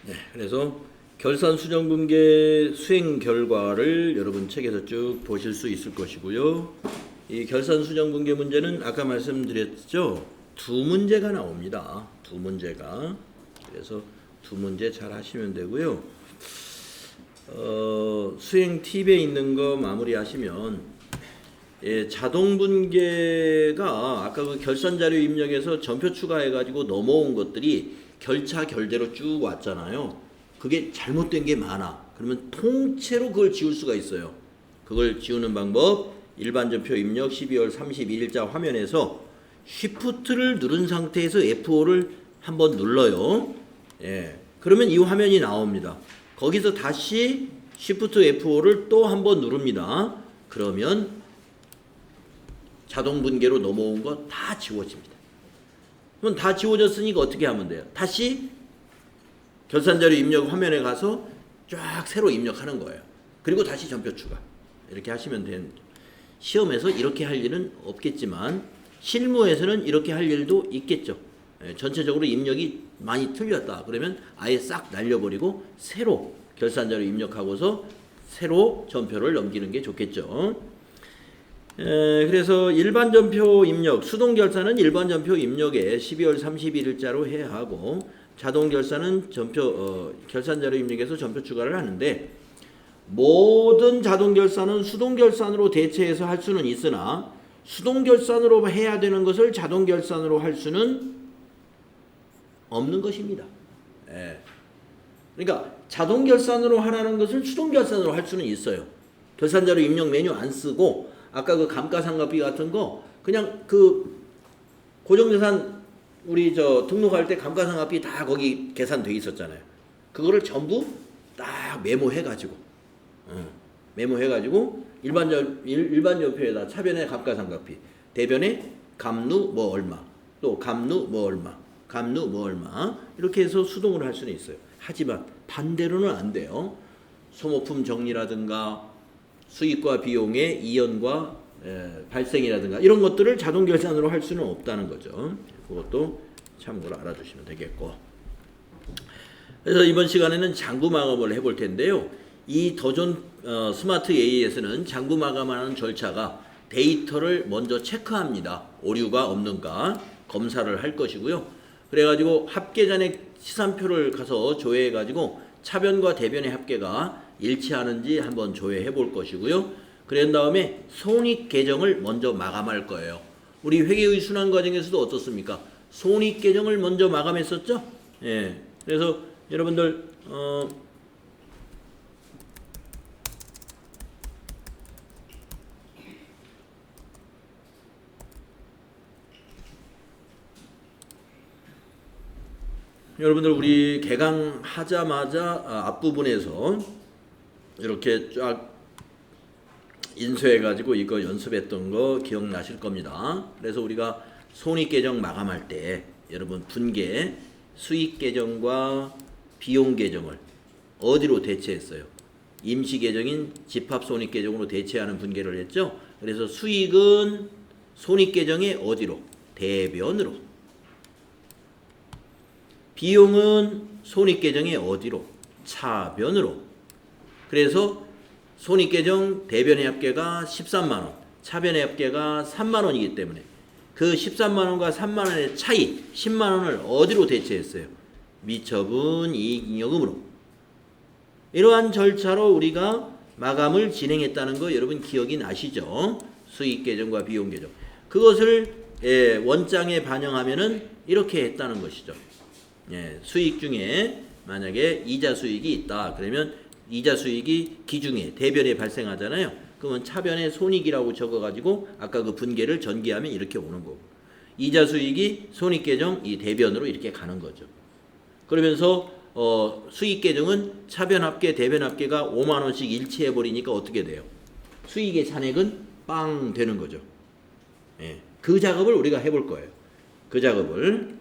네, 그래서 결산 수정 분계 수행 결과를 여러분 책에서 쭉 보실 수 있을 것이고요. 이 결산 수정 분계 문제는 아까 말씀드렸죠. 두 문제가 나옵니다. 두 문제가. 그래서 두 문제 잘 하시면 되고요. 수행 팁에 있는 거 마무리하시면 자동 분계가 아까 그 결산 자료 입력에서 전표 추가해가지고 넘어온 것들이 결차 결제로 쭉 왔잖아요. 그게 잘못된 게 많아. 그러면 통째로 그걸 지울 수가 있어요. 그걸 지우는 방법 일반 전표 입력 12월 31일자 화면에서 Shift를 누른 상태에서 F5를 한번 눌러요. 그러면 이 화면이 나옵니다. 거기서 다시 Shift F5를 또 한번 누릅니다. 그러면 자동 분계로 넘어온 거 다 지워집니다. 그럼 다 지워졌으니까 어떻게 하면 돼요? 다시 결산자료 입력 화면에 가서 쫙 새로 입력하는 거예요. 그리고 다시 전표 추가. 이렇게 하시면 되는. 시험에서 이렇게 할 일은 없겠지만 실무에서는 이렇게 할 일도 있겠죠. 전체적으로 입력이 많이 틀렸다. 그러면 아예 싹 날려버리고 새로 결산자료 입력하고서 새로 전표를 넘기는 게 좋겠죠. 그래서 일반 전표 입력, 수동 결산은 일반 전표 입력에 12월 31일자로 해야 하고 자동 결산은 결산 자료 입력에서 전표 추가를 하는데 모든 자동 결산은 수동 결산으로 대체해서 할 수는 있으나 수동 결산으로 해야 되는 것을 자동 결산으로 할 수는 없는 것입니다. 그러니까 자동 결산으로 하라는 것을 수동 결산으로 할 수는 있어요. 결산 자료 입력 메뉴 안 쓰고 아까 그 감가상각비 같은 거 그냥 그 고정재산 우리 등록할 때 감가상각비 다 거기 계산돼 있었잖아요. 그거를 전부 딱 메모해가지고 일반 전표에다 차변에 감가상각비, 대변에 감루 뭐 얼마, 또 감루 뭐 얼마, 감루 뭐 얼마 이렇게 해서 수동으로 할 수는 있어요. 하지만 반대로는 안 돼요. 소모품 정리라든가 수익과 비용의 이연과 발생이라든가 이런 것들을 자동 결산으로 할 수는 없다는 거죠. 그것도 참고로 알아두시면 되겠고. 그래서 이번 시간에는 장부 마감을 해볼 텐데요. 이 더존 스마트 AE에서는 장부 마감하는 절차가 데이터를 먼저 체크합니다. 오류가 없는가 검사를 할 것이고요. 그래가지고 합계잔액 시산표를 가서 조회해가지고 차변과 대변의 합계가 일치하는지 한번 조회해 볼 것이고요. 그런 다음에 손익 계정을 먼저 마감할 거예요. 우리 회계의 순환 과정에서도 어떻습니까? 손익 계정을 먼저 마감했었죠? 그래서 여러분들 여러분들 우리 개강하자마자 앞부분에서 이렇게 쫙 인쇄해가지고 이거 연습했던 거 기억나실 겁니다. 그래서 우리가 손익계정 마감할 때 여러분 분계 수익계정과 비용계정을 어디로 대체했어요? 임시계정인 집합손익계정으로 대체하는 분계를 했죠. 그래서 수익은 손익계정의 어디로? 대변으로. 비용은 손익계정의 어디로? 차변으로. 그래서 손익계정 대변의 합계가 13만원, 차변의 합계가 3만원이기 때문에 그 13만원과 3만원의 차이 10만원을 어디로 대체했어요? 미처분 이익잉여금으로. 이러한 절차로 우리가 마감을 진행했다는 거 여러분 기억이 나시죠? 수익계정과 비용계정. 그것을 원장에 반영하면은 이렇게 했다는 것이죠. 수익 중에 만약에 이자 수익이 있다. 그러면 이자 수익이 기중에 대변에 발생하잖아요. 그러면 차변에 손익이라고 적어가지고 아까 그 분계를 전개하면 이렇게 오는 거고 이자 수익이 손익계정 이 대변으로 이렇게 가는 거죠. 그러면서 수익계정은 차변 합계 대변 합계가 5만 원씩 일치해 버리니까 어떻게 돼요? 수익의 잔액은 빵 되는 거죠. 그 작업을 우리가 해볼 거예요. 그 작업을.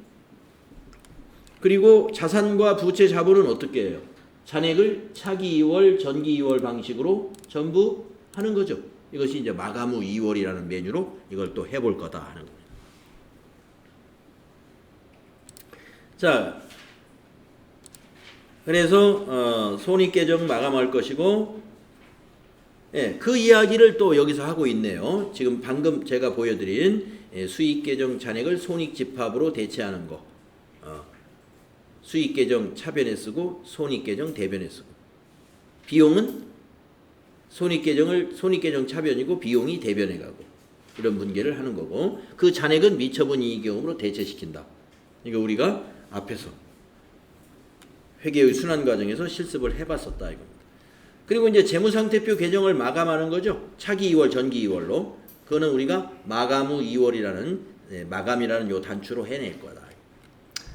그리고 자산과 부채 자본은 어떻게 해요? 잔액을 차기 2월, 전기 2월 방식으로 전부 하는 거죠. 이것이 이제 마감 후 2월이라는 메뉴로 이걸 또 해볼 거다 하는 거예요. 자, 그래서 손익계정 마감할 것이고, 예, 그 이야기를 또 여기서 하고 있네요. 지금 방금 제가 보여드린 수익계정 잔액을 손익집합으로 대체하는 거. 수익계정 차변에 쓰고 손익계정 대변에 쓰고. 비용은 손익계정 차변이고 비용이 대변에 가고. 이런 분계를 하는 거고, 그 잔액은 미처분 이익경험으로 대체시킨다. 이거 우리가 앞에서 회계의 순환 과정에서 실습을 해봤었다 이겁니다. 그리고 이제 재무상태표 개정을 마감하는 거죠. 차기 2월, 전기 2월로. 그거는 우리가 마감 후 2월이라는 마감이라는 요 단추로 해낼 거다.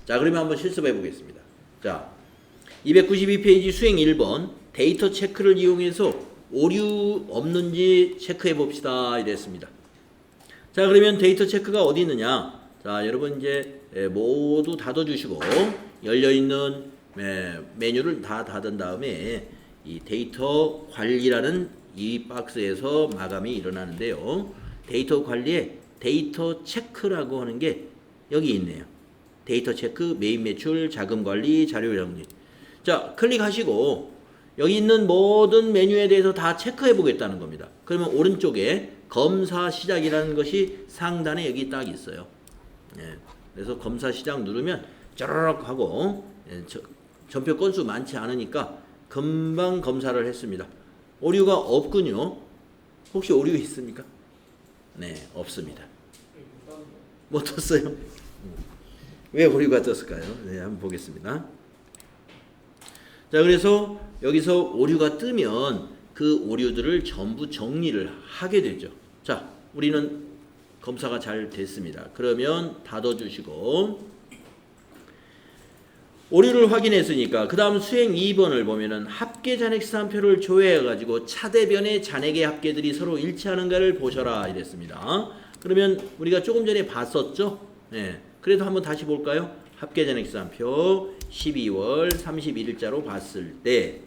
자, 그러면 한번 실습해 보겠습니다. 자, 292페이지 수행 1번 데이터 체크를 이용해서 오류 없는지 체크해 봅시다 이랬습니다. 자, 그러면 데이터 체크가 어디 있느냐? 자, 여러분 이제 모두 닫아주시고 열려있는 메뉴를 다 닫은 다음에 이 데이터 관리라는 이 박스에서 마감이 일어나는데요. 데이터 관리에 데이터 체크라고 하는 게 여기 있네요. 데이터 체크, 메인 매출, 자금 관리, 자료 정리. 자, 클릭하시고 여기 있는 모든 메뉴에 대해서 다 체크해 보겠다는 겁니다. 그러면 오른쪽에 검사 시작이라는 것이 상단에 여기 딱 있어요. 예, 그래서 검사 시작 누르면 짜르륵 하고 전표 건수 많지 않으니까 금방 검사를 했습니다. 오류가 없군요. 혹시 오류 있습니까? 네, 없습니다. 뭐 떴어요? 왜 오류가 떴을까요? 네, 한번 보겠습니다. 자, 그래서 여기서 오류가 뜨면 그 오류들을 전부 정리를 하게 되죠. 자, 우리는 검사가 잘 됐습니다. 그러면 닫아주시고 오류를 확인했으니까 그 다음 수행 2번을 보면은 합계 잔액 시산표를 조회해가지고 차대변의 잔액의 합계들이 서로 일치하는가를 보셔라 이랬습니다. 그러면 우리가 조금 전에 봤었죠? 네. 그래도 한번 다시 볼까요? 합계 잔액 시산표 12월 31일자로 봤을 때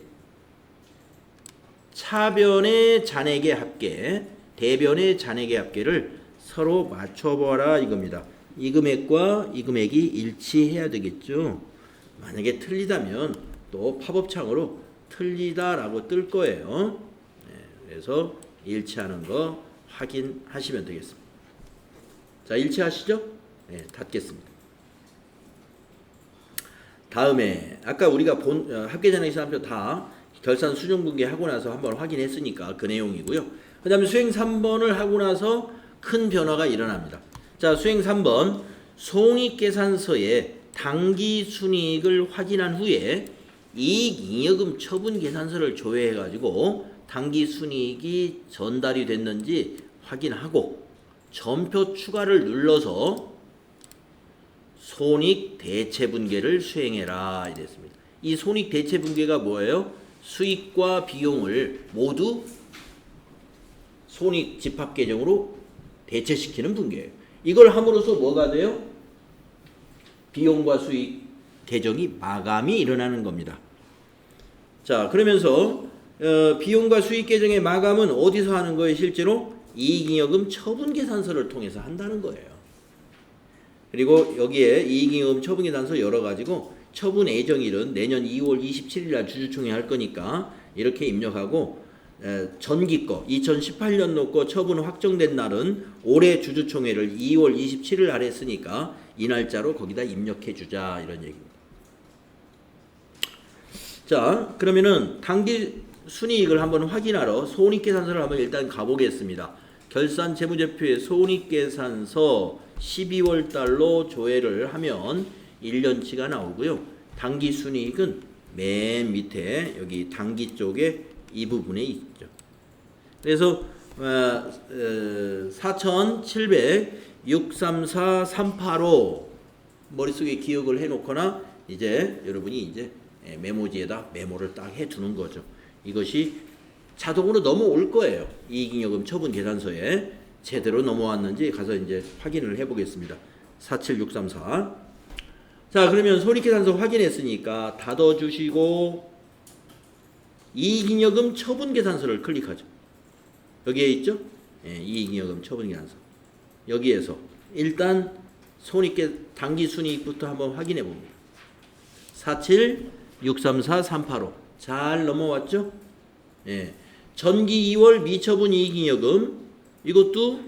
차변의 잔액의 합계, 대변의 잔액의 합계를 서로 맞춰보아라 이겁니다. 이 금액과 이 금액이 일치해야 되겠죠. 만약에 틀리다면 또 팝업창으로 틀리다라고 뜰 거예요. 네, 그래서 일치하는 거 확인하시면 되겠습니다. 자, 일치하시죠? 네, 닫겠습니다. 다음에 아까 우리가 본 합계잔액 시산표 다 결산 수정 분계 하고 나서 한번 확인했으니까 그 내용이고요. 그 다음에 수행 3번을 하고 나서 큰 변화가 일어납니다. 자, 수행 3번 손익계산서에 당기 순이익을 확인한 후에 이익잉여금 처분 계산서를 조회해가지고 당기 순이익이 전달이 됐는지 확인하고 전표 추가를 눌러서 손익 대체 분계를 수행해라 이랬습니다. 이 손익 대체 분계가 뭐예요? 수익과 비용을 모두 손익 집합 계정으로 대체시키는 분계예요. 이걸 함으로써 뭐가 돼요? 비용과 수익 계정이 마감이 일어나는 겁니다. 자, 그러면서 비용과 수익 계정의 마감은 어디서 하는 거예요? 실제로 이익잉여금 처분 계산서를 통해서 한다는 거예요. 그리고 여기에 이익잉여금 처분 계산서 열어가지고 처분 예정일은 내년 2월 27일 날 주주총회 할 거니까 이렇게 입력하고 전기 거 2018년 놓고 처분 확정된 날은 올해 주주총회를 2월 27일 날 했으니까 이 날짜로 거기다 입력해 주자 이런 얘기입니다. 자, 그러면은 당기 순이익을 한번 확인하러 손익계산서를 한번 일단 가보겠습니다. 결산 재무제표에 손익계산서 12월 달로 조회를 하면 1년치가 나오고요. 당기 순이익은 맨 밑에 여기 당기 쪽에 이 부분에 있죠. 그래서 4,700,634,385 머릿속에 기억을 해놓거나 이제 여러분이 이제 메모지에다 메모를 딱 해두는 거죠. 이것이 자동으로 넘어올 거예요. 이익잉여금 처분 계산서에 제대로 넘어왔는지 가서 이제 확인을 해보겠습니다. 47634. 자, 그러면 손익계산서 확인했으니까 닫아주시고 이익잉여금 처분계산서를 클릭하죠. 여기에 있죠? 예, 이익잉여금 처분계산서. 여기에서 일단 당기순이익부터 한번 확인해 봅니다. 634 385 잘 넘어왔죠? 예. 전기 2월 미처분 이익잉여금 이것도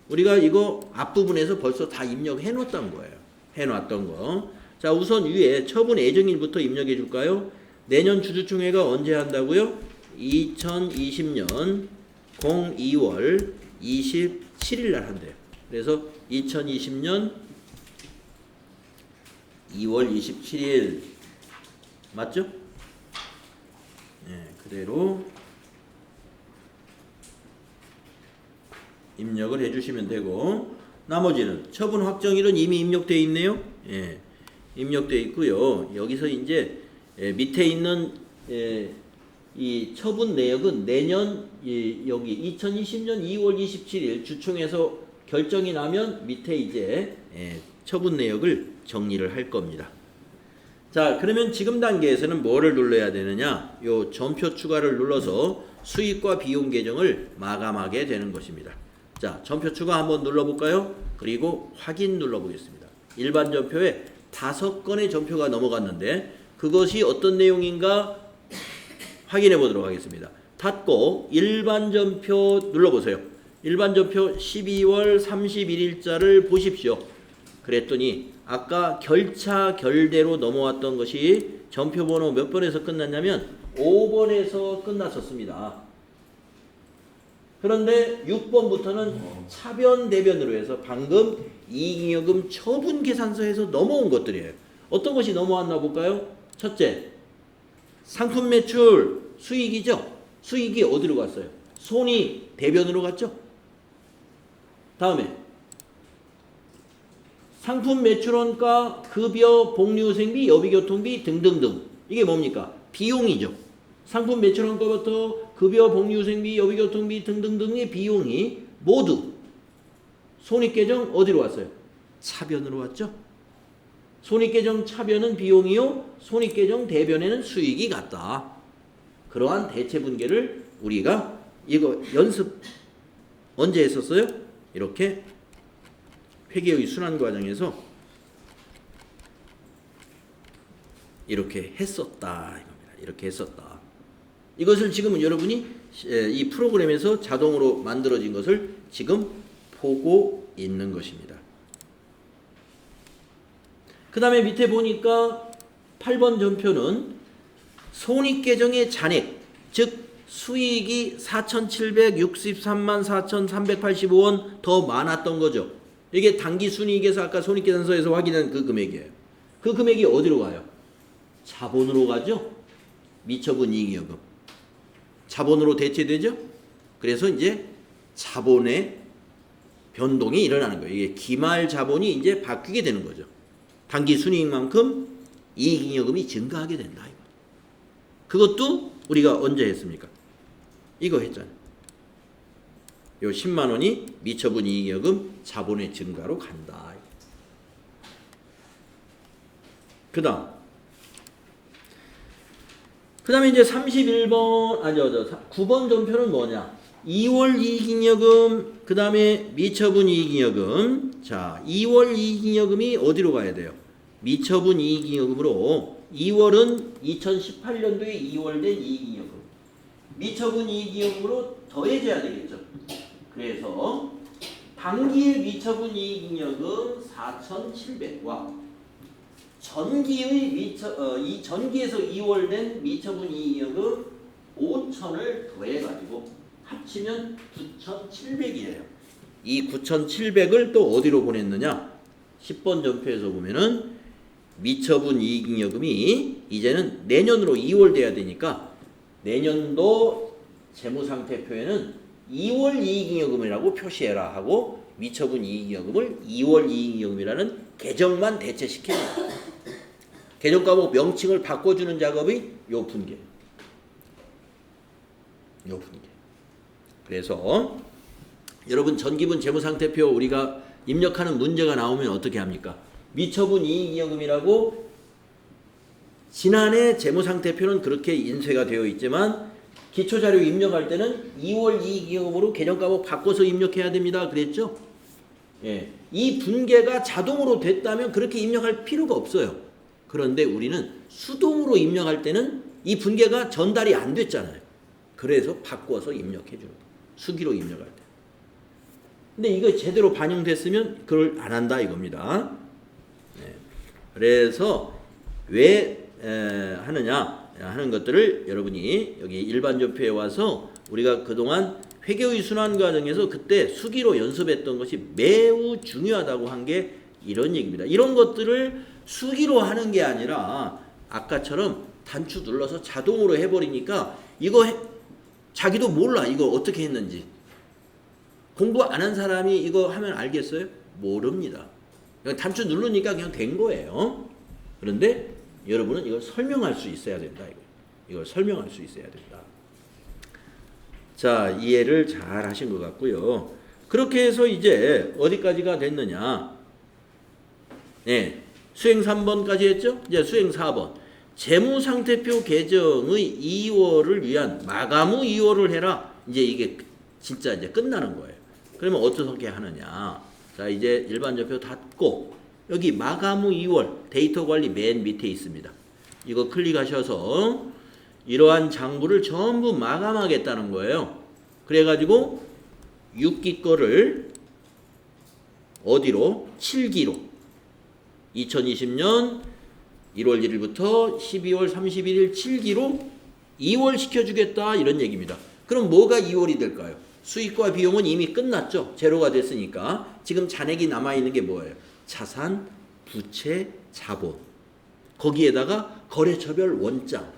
우리가 이거 앞부분에서 벌써 다 입력해 놓았던 거예요. 해놨던 거. 자, 우선 위에 처분 예정일부터 입력해 줄까요? 내년 주주총회가 언제 한다고요? 2020년 02월 27일 날 한대요. 그래서 2020년 2월 27일 맞죠? 네, 그대로 입력을 해주시면 되고 나머지는 처분 확정일은 이미 입력되어 있네요. 예, 입력되어 있고요. 여기서 이제 밑에 있는 이 처분 내역은 내년 여기 2020년 2월 27일 주총에서 결정이 나면 밑에 이제 처분 내역을 정리를 할 겁니다. 자, 그러면 지금 단계에서는 뭐를 눌러야 되느냐? 요 전표 추가를 눌러서 수익과 비용 계정을 마감하게 되는 것입니다. 자, 전표 추가 한번 눌러볼까요? 그리고 확인 눌러보겠습니다. 일반 전표에 5건의 전표가 넘어갔는데 그것이 어떤 내용인가 확인해 보도록 하겠습니다. 닫고 일반 전표 눌러보세요. 일반 전표 12월 31일자를 보십시오. 그랬더니 아까 결차 결대로 넘어왔던 것이 전표 번호 몇 번에서 끝났냐면 5번에서 끝났었습니다. 그런데 6번부터는 차변 대변으로 해서 방금 이익잉여금 처분 계산서에서 넘어온 것들이에요. 어떤 것이 넘어왔나 볼까요? 첫째, 상품 매출 수익이죠. 수익이 어디로 갔어요? 손이 대변으로 갔죠. 다음에 상품 매출원가, 급여, 복리후생비, 여비교통비 등등등. 이게 뭡니까? 비용이죠. 상품 매출원가부터 급여, 복리후생비, 여비교통비 등등등의 비용이 모두 손익계정 어디로 왔어요? 차변으로 왔죠. 손익계정 차변은 비용이요. 손익계정 대변에는 수익이 갔다. 그러한 대체분계를 우리가 이거 연습 언제 했었어요? 이렇게 회계의 순환 과정에서 이렇게 했었다 이겁니다. 이렇게 했었다. 이것을 지금 여러분이 이 프로그램에서 자동으로 만들어진 것을 지금 보고 있는 것입니다. 그 다음에 밑에 보니까 8번 전표는 손익계정의 잔액, 즉 수익이 4,763만 4,385원 더 많았던 거죠. 이게 당기순이익에서 아까 손익계산서에서 확인한 그 금액이에요. 그 금액이 어디로 가요? 자본으로 가죠. 미처분 이익여금. 자본으로 대체되죠. 그래서 이제 자본의 변동이 일어나는 거예요. 이게 기말 자본이 이제 바뀌게 되는 거죠. 당기순이익만큼 이익잉여금이 증가하게 된다. 그것도 우리가 언제 했습니까? 이거 했잖아요. 요 10만 원이 미처분 이익여금 자본의 증가로 간다. 그 다음에 이제 31번, 9번 전표는 뭐냐? 2월 이익잉여금, 그 다음에 미처분 이익잉여금. 자, 2월 이익잉여금이 어디로 가야 돼요? 미처분 이익잉여금으로 2월은 2018년도에 2월 된 이익잉여금. 미처분 이익잉여금으로 더해져야 되겠죠. 그래서 당기의 미처분 이익잉여금 4,700과 전기의 이 전기에서 2월 된 미처분 이익잉여금 5,000을 더해가지고 합치면 9,700이에요. 이 9,700을 또 어디로 보냈느냐? 10번 전표에서 보면은 미처분 이익잉여금이 이제는 내년으로 2월 돼야 되니까 내년도 재무상태표에는 2월 이익잉여금이라고 표시해라 하고 미처분 이익잉여금을 2월 이익잉여금이라는 계정만 대체시킵니다. 계정과목 명칭을 바꿔주는 작업이 요 분계. 그래서 여러분 전기분 재무상태표 우리가 입력하는 문제가 나오면 어떻게 합니까? 미처분 이익잉여금이라고 지난해 재무상태표는 그렇게 인쇄가 되어 있지만 기초자료 입력할 때는 2월 이익잉여금으로 계정과목 바꿔서 입력해야 됩니다. 그랬죠? 예, 이 분계가 자동으로 됐다면 그렇게 입력할 필요가 없어요. 그런데 우리는 수동으로 입력할 때는 이 분계가 전달이 안 됐잖아요. 그래서 바꿔서 입력해 주는 거예요. 수기로 입력할 때. 근데 이거 제대로 반영됐으면 그걸 안 한다 이겁니다. 네. 그래서 왜 하느냐 하는 것들을 여러분이 여기 일반 조표에 와서 우리가 그동안 회계의 순환 과정에서 그때 수기로 연습했던 것이 매우 중요하다고 한 게 이런 얘기입니다. 이런 것들을 수기로 하는 게 아니라 아까처럼 단추 눌러서 자동으로 해버리니까 이거 자기도 몰라 이거 어떻게 했는지. 공부 안 한 사람이 이거 하면 알겠어요? 모릅니다. 그냥 단추 누르니까 그냥 된 거예요. 그런데 여러분은 이걸 설명할 수 있어야 된다. 이걸 설명할 수 있어야 된다. 자, 이해를 잘 하신 것 같고요. 그렇게 해서 이제 어디까지가 됐느냐. 네, 수행 3번까지 했죠? 이제 수행 4번. 재무상태표 개정의 2월을 위한 마감 후 2월을 해라. 이제 이게 진짜 이제 끝나는 거예요. 그러면 어떻게 하느냐. 자, 이제 일반 조표 닫고 여기 마감 후 2월 데이터 관리 맨 밑에 있습니다. 이거 클릭하셔서 이러한 장부를 전부 마감하겠다는 거예요. 그래가지고 6기 거를 어디로? 7기로 2020년 1월 1일부터 12월 31일 7기로 2월 시켜주겠다 이런 얘기입니다. 그럼 뭐가 2월이 될까요? 수익과 비용은 이미 끝났죠. 제로가 됐으니까. 지금 잔액이 남아있는 게 뭐예요? 자산, 부채, 자본. 거기에다가 거래처별 원장.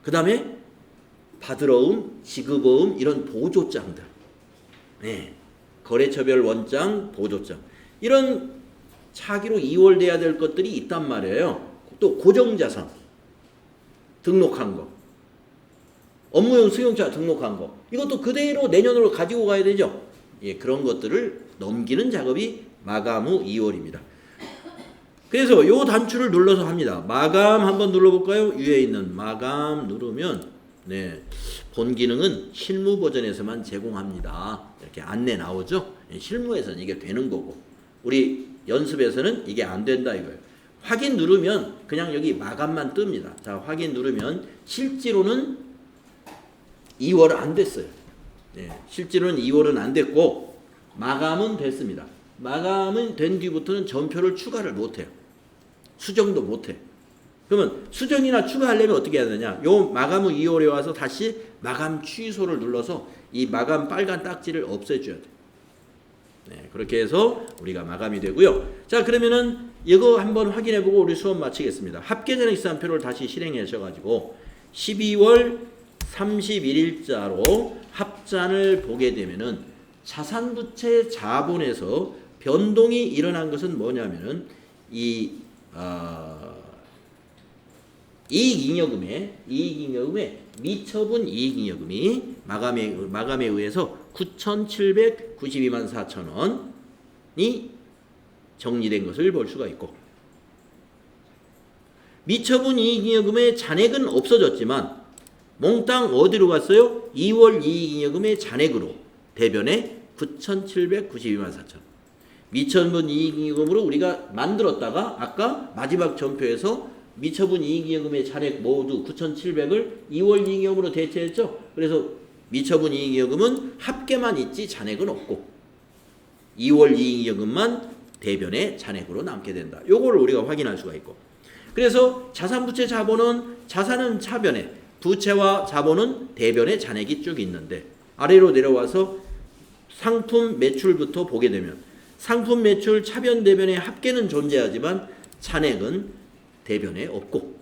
그 다음에 받으러움, 지급어음 이런 보조장들. 네. 거래처별 원장, 보조장. 이런 차기로 2월 돼야 될 것들이 있단 말이에요. 또 고정자산 등록한 거. 업무용 수용자 등록한 거. 이것도 그대로 내년으로 가지고 가야 되죠. 예, 그런 것들을 넘기는 작업이 마감 후 2월입니다. 그래서 요 단추를 눌러서 합니다. 마감 한번 눌러볼까요? 위에 있는 마감 누르면 네, 본 기능은 실무 버전에서만 제공합니다. 이렇게 안내 나오죠. 실무에서는 이게 되는 거고 우리 연습에서는 이게 안 된다 이거예요. 확인 누르면 그냥 여기 마감만 뜹니다. 자, 확인 누르면 실제로는 2월 안 됐어요. 네, 실제로는 2월은 안 됐고 마감은 됐습니다. 마감은 된 뒤부터는 전표를 추가를 못해요. 수정도 못해. 그러면 수정이나 추가하려면 어떻게 해야 되냐? 요 마감 후 2월에 와서 다시 마감 취소를 눌러서 이 마감 빨간 딱지를 없애줘야 돼. 네, 그렇게 해서 우리가 마감이 되고요. 자, 그러면은 이거 한번 확인해보고 우리 수업 마치겠습니다. 합계잔액시산표를 다시 실행하셔가지고 12월 31일자로 합잔을 보게 되면은 자산부채 자본에서 변동이 일어난 것은 뭐냐면은 이 이익잉여금의 미처분 이익잉여금이 마감에 의해서 9,792만 4천 원이 정리된 것을 볼 수가 있고 미처분 이익잉여금의 잔액은 없어졌지만 몽땅 어디로 갔어요? 2월 이익잉여금의 잔액으로 대변에 9,792만 4천 원. 미처분 이익잉여금으로 우리가 만들었다가 아까 마지막 전표에서 미처분 이익잉여금의 잔액 모두 9,700을 2월 이익잉여금으로 대체했죠. 그래서 미처분 이익잉여금은 합계만 있지 잔액은 없고 2월 이익잉여금만 대변의 잔액으로 남게 된다. 요거를 우리가 확인할 수가 있고 그래서 자산부채 자본은 자산은 차변에 부채와 자본은 대변의 잔액이 쭉 있는데 아래로 내려와서 상품 매출부터 보게 되면 상품 매출 차변 대변의 합계는 존재하지만 잔액은 대변에 없고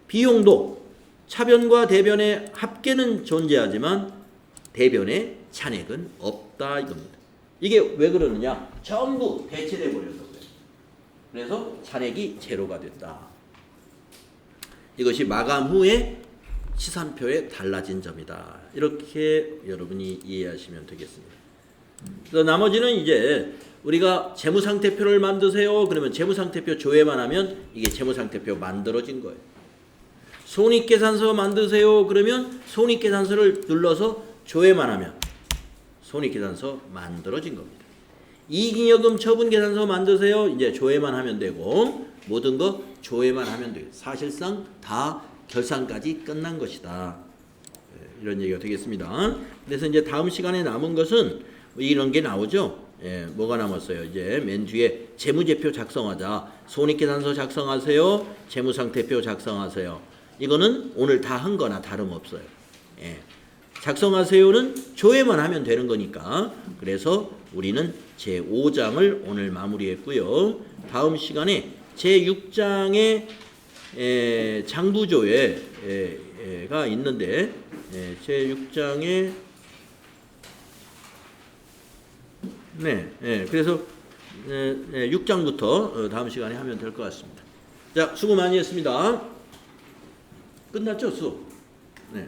비용도 차변과 대변의 합계는 존재하지만 대변의 잔액은 없다 이겁니다. 이게 왜 그러느냐? 전부 대체돼 버려서 그래요. 그래서 잔액이 제로가 됐다. 이것이 마감 후에 시산표에 달라진 점이다. 이렇게 여러분이 이해하시면 되겠습니다. 그래서 나머지는 이제 우리가 재무상태표를 만드세요. 그러면 재무상태표 조회만 하면 이게 재무상태표 만들어진 거예요. 손익계산서 만드세요. 그러면 손익계산서를 눌러서 조회만 하면 손익계산서 만들어진 겁니다. 이익잉여금 처분계산서 만드세요. 이제 조회만 하면 되고 모든 거 조회만 하면 돼요. 사실상 다 결산까지 끝난 것이다. 이런 얘기가 되겠습니다. 그래서 이제 다음 시간에 남은 것은 이런 게 나오죠. 뭐가 남았어요? 이제 맨 뒤에 재무제표 작성하자. 손익계산서 작성하세요. 재무상태표 작성하세요. 이거는 오늘 다 한 거나 다름없어요. 작성하세요는 조회만 하면 되는 거니까. 그래서 우리는 제5장을 오늘 마무리했고요. 다음 시간에 제6장에 장부조회가 있는데 제6장에 그래서 6장부터 다음 시간에 하면 될 것 같습니다. 자, 수고 많이 했습니다. 끝났죠, 수업? 네.